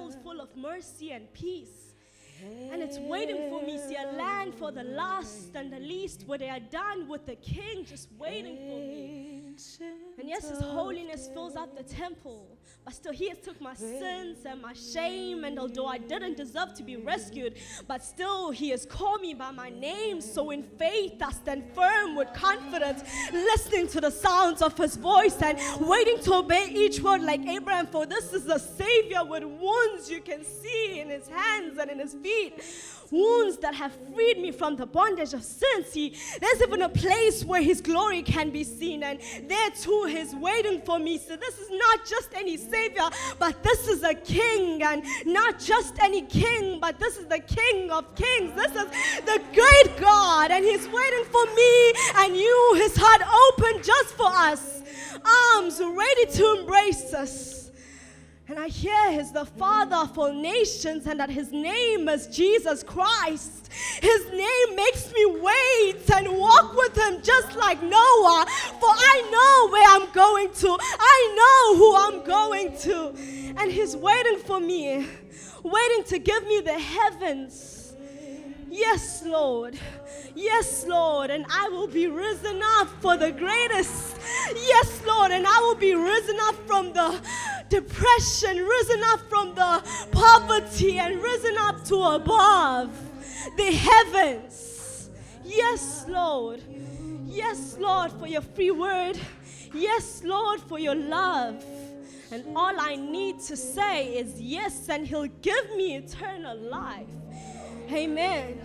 filled full of mercy and peace. And it's waiting for me, see, a land for the last and the least, where they are done with the king, just waiting for me. And yes, his holiness fills up the temple, but still he has took my sins and my shame, and although I didn't deserve to be rescued, but still he has called me by my name. So in faith I stand firm with confidence, listening to the sounds of his voice and waiting to obey each word like Abraham, for this is a Savior with wounds you can see in his hands and in his feet. Wounds that have freed me from the bondage of sin. See, there's even a place where his glory can be seen, and there too he's waiting for me. So this is not just any Savior, but this is a King, and not just any King, but this is the King of Kings. This is the great God, and he's waiting for me and you, his heart open just for us, arms ready to embrace us. And I hear he's the Father of all nations, and that his name is Jesus Christ. His name makes me wait and walk with him just like Noah, for I know where I'm going to. I know who I'm going to. And he's waiting for me, waiting to give me the heavens. Yes, Lord. Yes, Lord. And I will be risen up for the greatest. Yes, Lord. And I will be risen up from the depression, risen up from the poverty, and risen up to above the heavens. Yes, Lord. Yes, Lord, for your free word. Yes, Lord, for your love. And all I need to say is yes, and he'll give me eternal life. Amen.